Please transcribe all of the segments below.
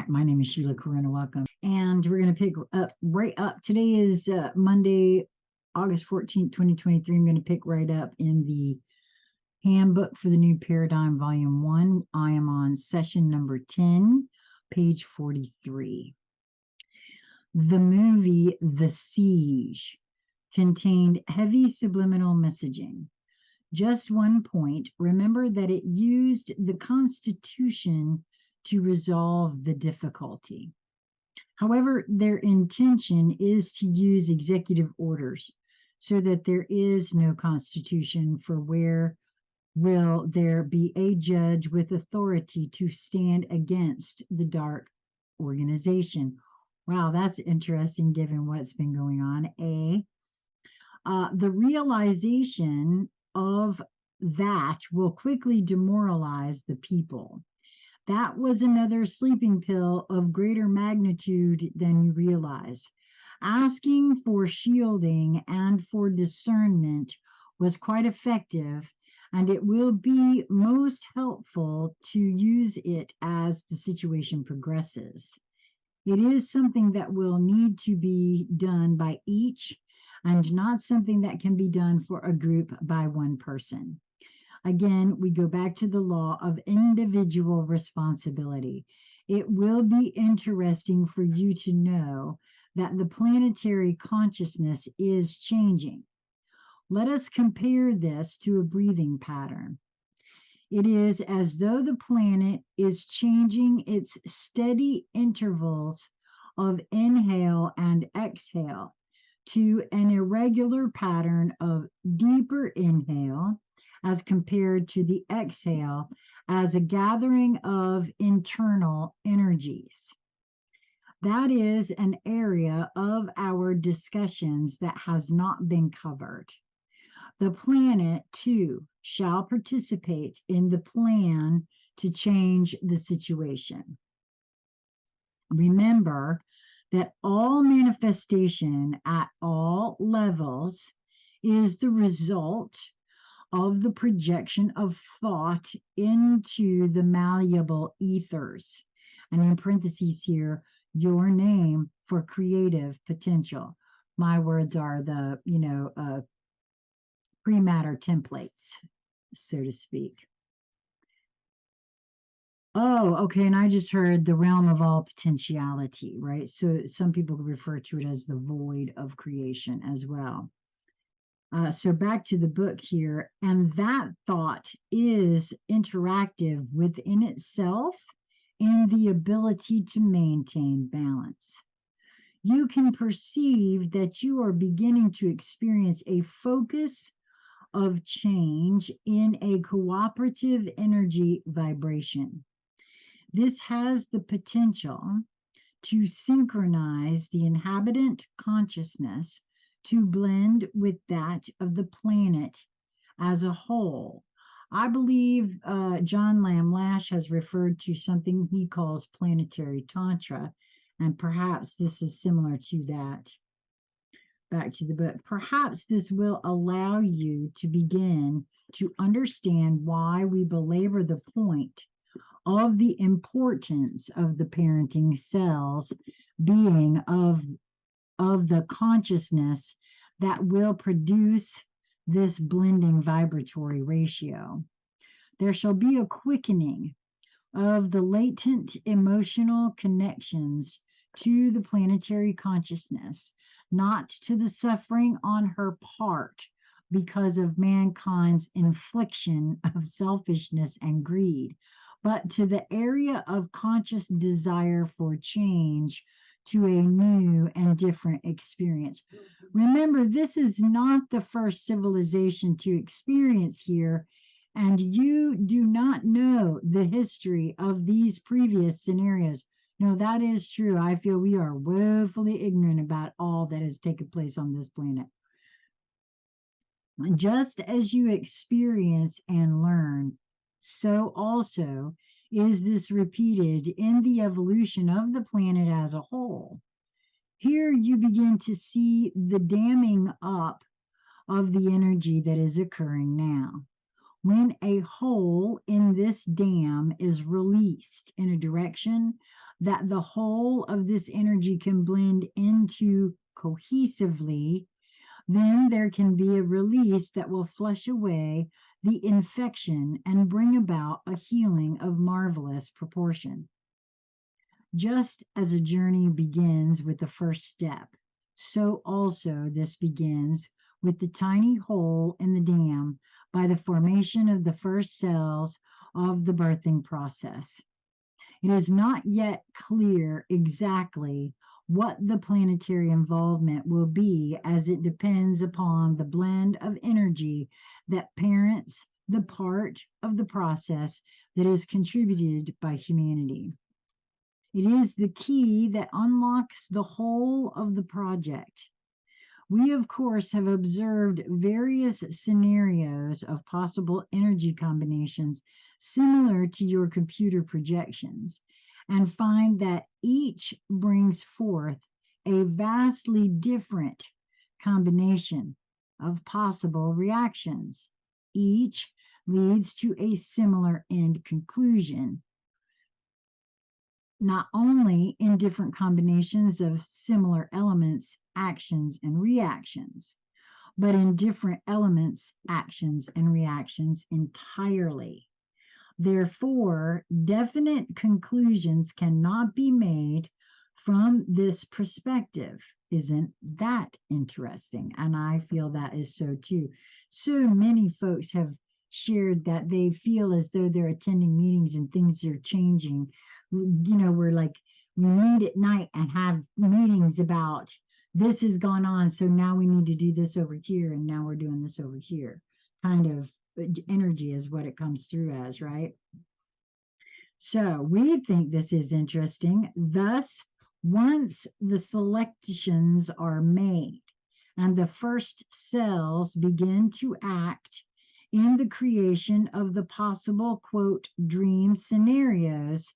right, my name is Sheila Corona. Welcome. And we're going to pick up right up. Today is Monday, August 14th, 2023. I'm going to pick right up in the Handbook for the New Paradigm, Volume 1. I am on session number 10, page 43. The movie The Siege contained heavy subliminal messaging. Just one point, remember that it used the Constitution to resolve the difficulty. However, their intention is to use executive orders so that there is no constitution, for where will there be a judge with authority to stand against the dark organization? Wow, that's interesting given what's been going on. The realization of that will quickly demoralize the people. That was another sleeping pill of greater magnitude than you realize. Asking for shielding and for discernment was quite effective, and it will be most helpful to use it as the situation progresses. It is something that will need to be done by each, and not something that can be done for a group by one person. Again, we go back to the law of individual responsibility. It will be interesting for you to know that the planetary consciousness is changing. Let us compare this to a breathing pattern. It is as though the planet is changing its steady intervals of inhale and exhale to an irregular pattern of deeper inhale as compared to the exhale as a gathering of internal energies. That is an area of our discussions that has not been covered. The planet, too, shall participate in the plan to change the situation. Remember that all manifestation at all levels is the result of the projection of thought into the malleable ethers. And in parentheses here, your name for creative potential. My words are the, pre-matter templates, so to speak. Oh, okay, and I just heard the realm of all potentiality, right? So some people refer to it as the void of creation as well. So back to the book here, and that thought is interactive within itself and the ability to maintain balance. You can perceive that you are beginning to experience a focus of change in a cooperative energy vibration. This has the potential to synchronize the inhabitant consciousness to blend with that of the planet as a whole. I believe John Lamb Lash has referred to something he calls planetary tantra, and perhaps this is similar to that. Back to the book. Perhaps this will allow you to begin to understand why we belabor the point of the importance of the parenting cells being of the consciousness that will produce this blending vibratory ratio. There shall be a quickening of the latent emotional connections to the planetary consciousness, not to the suffering on her part because of mankind's infliction of selfishness and greed, but to the area of conscious desire for change to a new and different experience. Remember, this is not the first civilization to experience here, and you do not know the history of these previous scenarios. No, that is true. I feel we are woefully ignorant about all that has taken place on this planet. Just as you experience and learn, so also is this repeated in the evolution of the planet as a whole. Here you begin to see the damming up of the energy that is occurring now. When a hole in this dam is released in a direction, that the whole of this energy can blend into cohesively, then there can be a release that will flush away the infection and bring about a healing of marvelous proportion. Just as a journey begins with the first step, so also this begins with the tiny hole in the dam by the formation of the first cells of the birthing process. It is not yet clear exactly what the planetary involvement will be, as it depends upon the blend of energy that parents the part of the process that is contributed by humanity. It is the key that unlocks the whole of the project. We, of course, have observed various scenarios of possible energy combinations similar to your computer projections, and find that each brings forth a vastly different combination of possible reactions. Each leads to a similar end conclusion, not only in different combinations of similar elements, actions, and reactions, but in different elements, actions, and reactions entirely. Therefore, definite conclusions cannot be made from this perspective. Isn't that interesting? And I feel that is so too. So many folks have shared that they feel as though they're attending meetings and things are changing. We're like, we meet at night and have meetings about this has gone on, so now we need to do this over here, and now we're doing this over here. Kind of energy is what it comes through as, right? So we think this is interesting. Thus, once the selections are made and the first cells begin to act in the creation of the possible, quote, dream scenarios,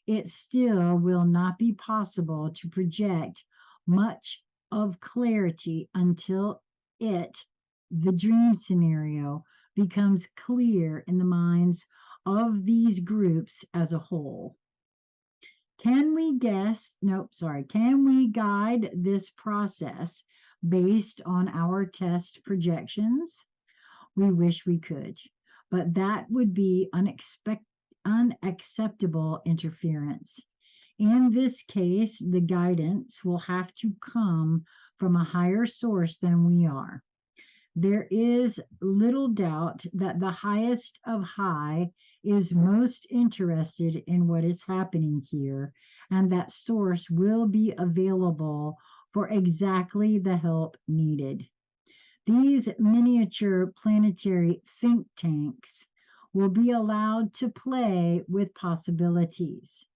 it still will not be possible to project much of clarity until the dream scenario, becomes clear in the minds of these groups as a whole. Can we guide this process based on our test projections? We wish we could, but that would be unacceptable interference. In this case, the guidance will have to come from a higher source than we are. There is little doubt that the highest of high is most interested in what is happening here, and that source will be available for exactly the help needed. These miniature planetary think tanks will be allowed to play with possibilities,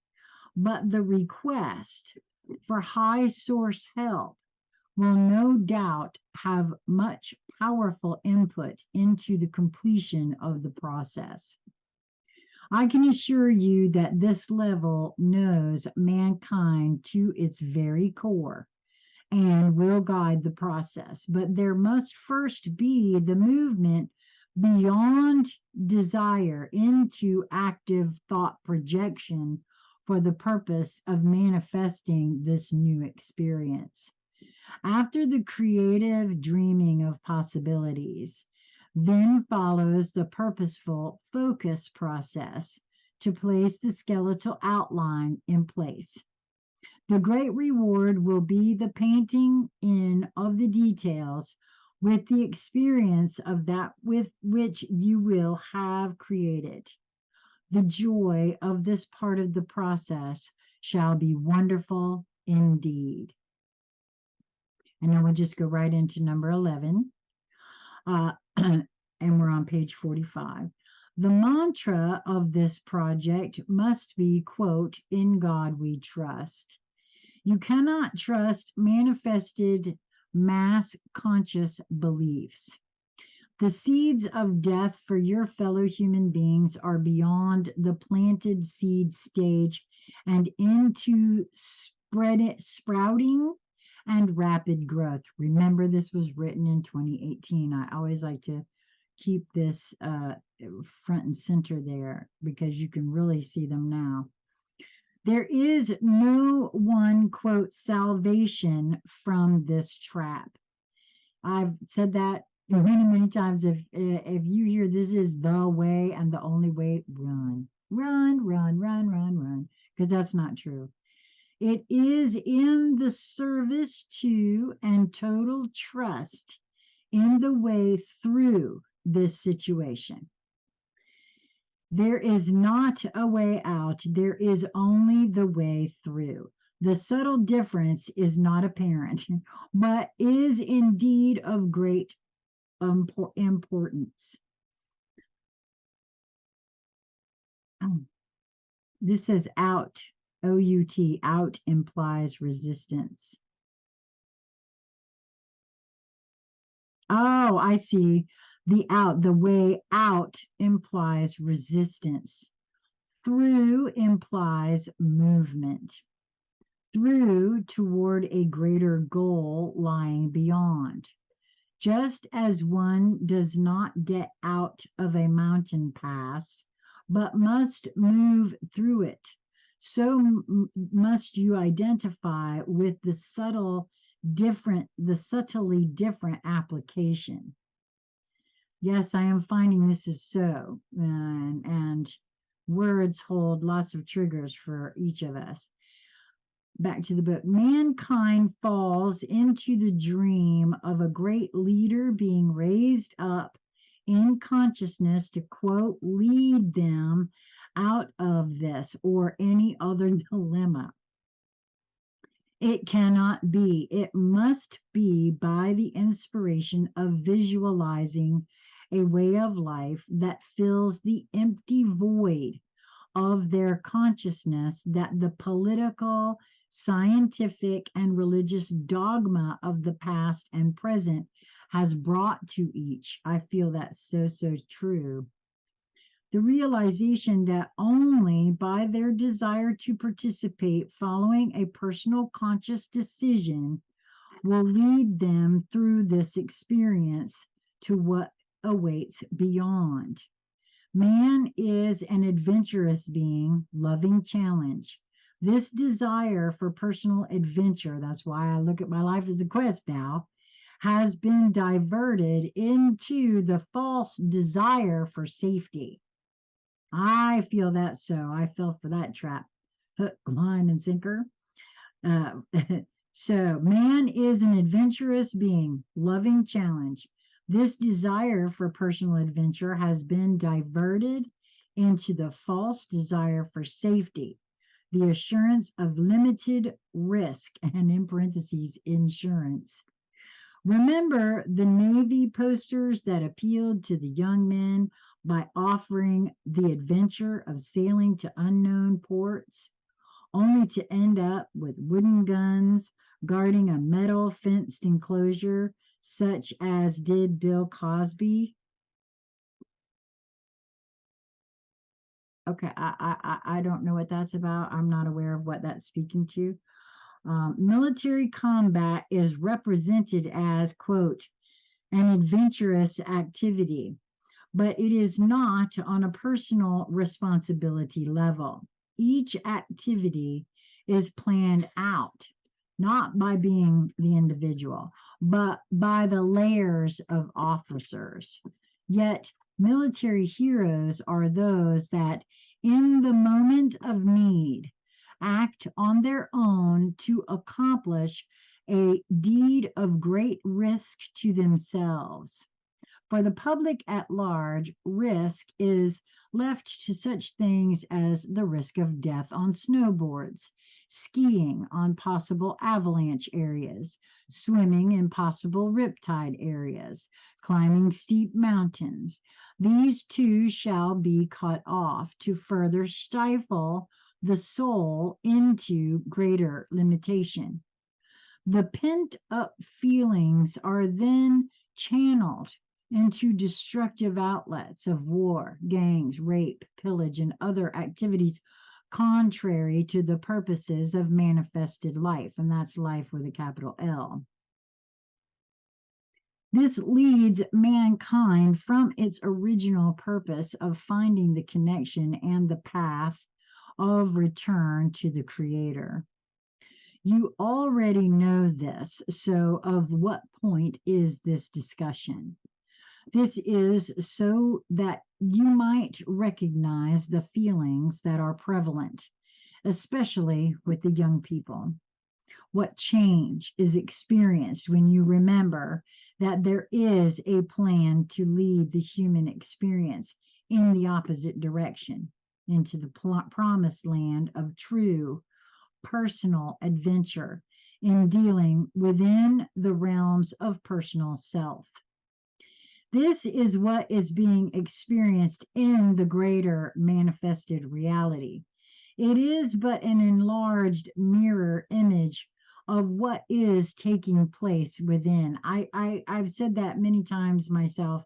but the request for high source help will no doubt have much powerful input into the completion of the process. I can assure you that this level knows mankind to its very core and will guide the process, but there must first be the movement beyond desire into active thought projection for the purpose of manifesting this new experience. After the creative dreaming of possibilities, then follows the purposeful focus process to place the skeletal outline in place. The great reward will be the painting in of the details with the experience of that with which you will have created. The joy of this part of the process shall be wonderful indeed. And then we'll just go right into number 11. And we're on page 45. The mantra of this project must be, quote, in God we trust. You cannot trust manifested mass conscious beliefs. The seeds of death for your fellow human beings are beyond the planted seed stage and into sprouting and rapid growth. Remember, this was written in 2018. I always like to keep this front and center there because you can really see them now. There is no one, quote, salvation from this trap. I've said that many, many times. If you hear this is the way and the only way, run, run, run, run, run, run, because that's not true. It is in the service to and total trust in the way through this situation. There is not a way out, there is only the way through. The subtle difference is not apparent, but is indeed of great importance. This says out, O-U-T, out implies resistance. Oh, I see. The way out implies resistance. Through implies movement. Through toward a greater goal lying beyond. Just as one does not get out of a mountain pass, but must move through it, so must you identify with the subtly different application. Yes, I am finding this is so, and words hold lots of triggers for each of us. Back to the book. Mankind falls into the dream of a great leader being raised up in consciousness to, quote, lead them out of this or any other dilemma. It cannot be. It must be by the inspiration of visualizing a way of life that fills the empty void of their consciousness that the political, scientific, and religious dogma of the past and present has brought to each. I feel that's so, so true. The realization that only by their desire to participate following a personal conscious decision will lead them through this experience to what awaits beyond. Man is an adventurous being, loving challenge. This desire for personal adventure, that's why I look at my life as a quest now, has been diverted into the false desire for safety. I feel that so. I fell for that trap. Hook, line, and sinker. So, man is an adventurous being, loving challenge. This desire for personal adventure has been diverted into the false desire for safety, the assurance of limited risk, and in parentheses, insurance. Remember the Navy posters that appealed to the young men by offering the adventure of sailing to unknown ports, only to end up with wooden guns guarding a metal fenced enclosure, such as did Bill Cosby. Okay, I don't know what that's about. I'm not aware of what that's speaking to. Military combat is represented as, quote, an adventurous activity, but it is not on a personal responsibility level. Each activity is planned out, not by being the individual, but by the layers of officers. Yet, military heroes are those that, in the moment of need, act on their own to accomplish a deed of great risk to themselves. For the public at large, risk is left to such things as the risk of death on snowboards, skiing on possible avalanche areas, swimming in possible riptide areas, climbing steep mountains. These too shall be cut off to further stifle the soul into greater limitation. The pent-up feelings are then channeled into destructive outlets of war, gangs, rape, pillage, and other activities contrary to the purposes of manifested life, and that's life with a capital L. This leads mankind from its original purpose of finding the connection and the path of return to the Creator. You already know this, so of what point is this discussion? This is so that you might recognize the feelings that are prevalent, especially with the young people. What change is experienced when you remember that there is a plan to lead the human experience in the opposite direction, into the promised land of true personal adventure in dealing within the realms of personal self. This is what is being experienced in the greater manifested reality. It is but an enlarged mirror image of what is taking place within. I've said that many times myself.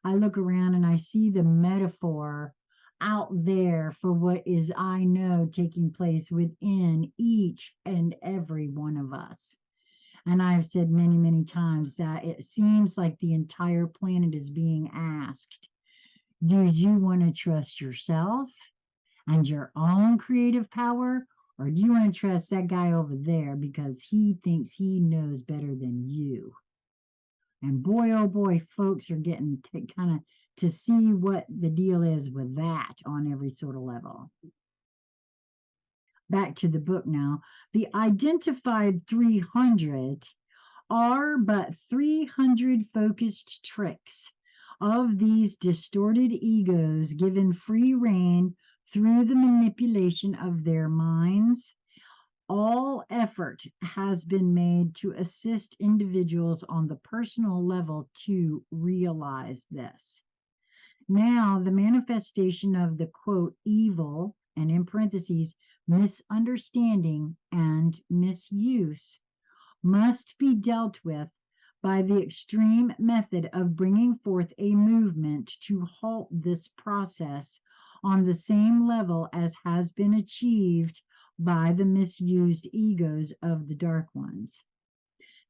I look around and I see the metaphor out there for what is, I know, taking place within each and every one of us. And I've said many, many times that it seems like the entire planet is being asked, do you want to trust yourself and your own creative power? Or do you want to trust that guy over there because he thinks he knows better than you? And boy, oh boy, folks are getting to kind of to see what the deal is with that on every sort of level. Back to the book now. The identified 300 are but 300 focused tricks of these distorted egos given free rein through the manipulation of their minds. All effort has been made to assist individuals on the personal level to realize this. Now, the manifestation of the quote, evil, and in parentheses, misunderstanding and misuse must be dealt with by the extreme method of bringing forth a movement to halt this process on the same level as has been achieved by the misused egos of the dark ones.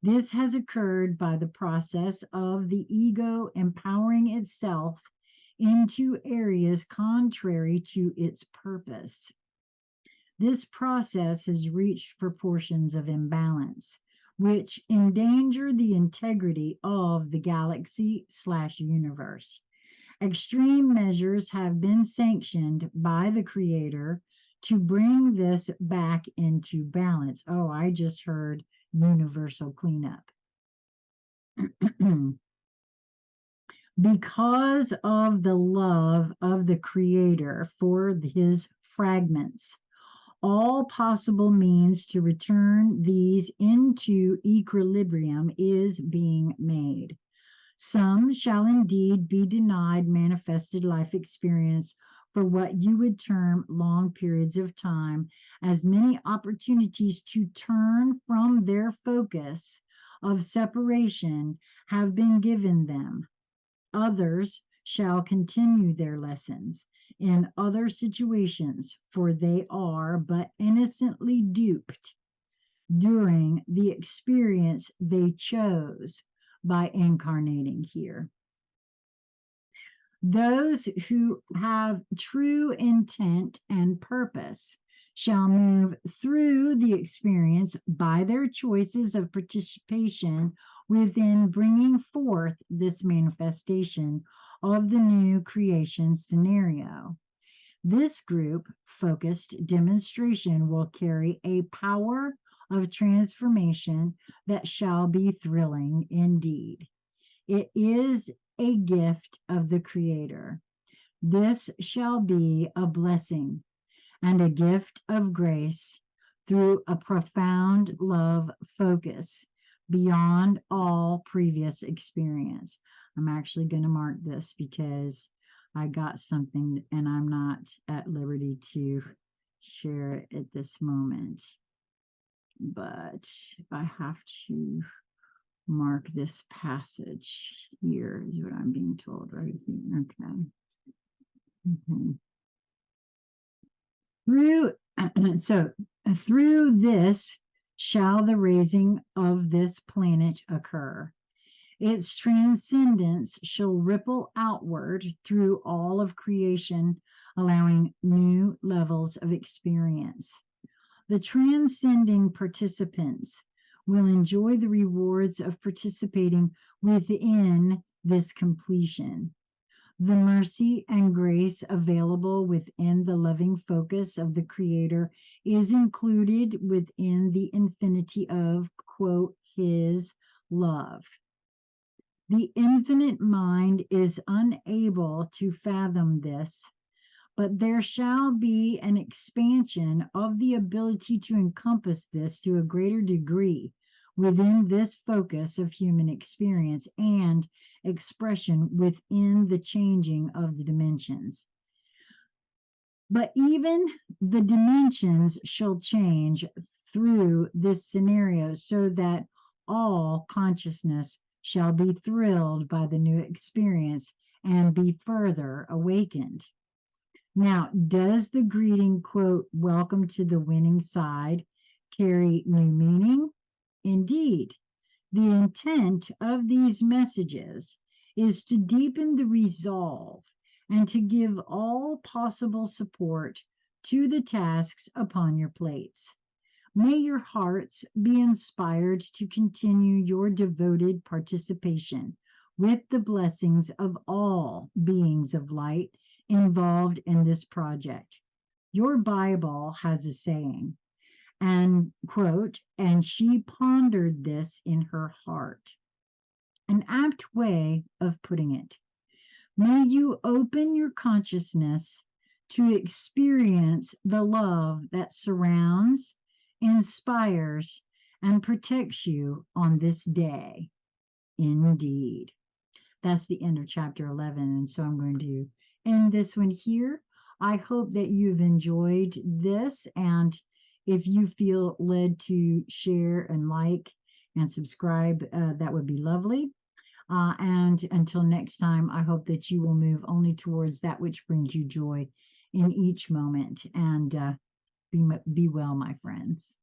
This has occurred by the process of the ego empowering itself into areas contrary to its purpose. This process has reached proportions of imbalance, which endanger the integrity of the galaxy/universe. Extreme measures have been sanctioned by the Creator to bring this back into balance. Oh, I just heard universal cleanup. Because of the love of the Creator for his fragments, all possible means to return these into equilibrium is being made. Some shall indeed be denied manifested life experience for what you would term long periods of time, as many opportunities to turn from their focus of separation have been given them. Others shall continue their lessons in other situations, for they are but innocently duped during the experience they chose by incarnating here. Those who have true intent and purpose shall move through the experience by their choices of participation within bringing forth this manifestation of the new creation scenario. This group focused demonstration will carry a power of transformation that shall be thrilling indeed. It is a gift of the Creator. This shall be a blessing and a gift of grace through a profound love focus beyond all previous experience. I'm actually going to mark this because I got something and I'm not at liberty to share it at this moment. But I have to mark this passage here, is what I'm being told right here. Okay. Through this shall the raising of this planet occur. Its transcendence shall ripple outward through all of creation, allowing new levels of experience. The transcending participants will enjoy the rewards of participating within this completion. The mercy and grace available within the loving focus of the Creator is included within the infinity of, quote, His love. The infinite mind is unable to fathom this, but there shall be an expansion of the ability to encompass this to a greater degree within this focus of human experience and expression within the changing of the dimensions. But even the dimensions shall change through this scenario so that all consciousness shall be thrilled by the new experience and be further awakened. Now, does the greeting, quote, welcome to the winning side, carry new meaning? Indeed, the intent of these messages is to deepen the resolve and to give all possible support to the tasks upon your plates. May your hearts be inspired to continue your devoted participation with the blessings of all beings of light involved in this project. Your Bible has a saying, and quote, and she pondered this in her heart. An apt way of putting it. May you open your consciousness to experience the love that surrounds, inspires, and protects you on this day. Indeed. That's the end of chapter 11. And so I'm going to end this one here. I hope that you've enjoyed this. And if you feel led to share and like and subscribe, that would be lovely. And until next time, I hope that you will move only towards that which brings you joy in each moment. And be well, my friends.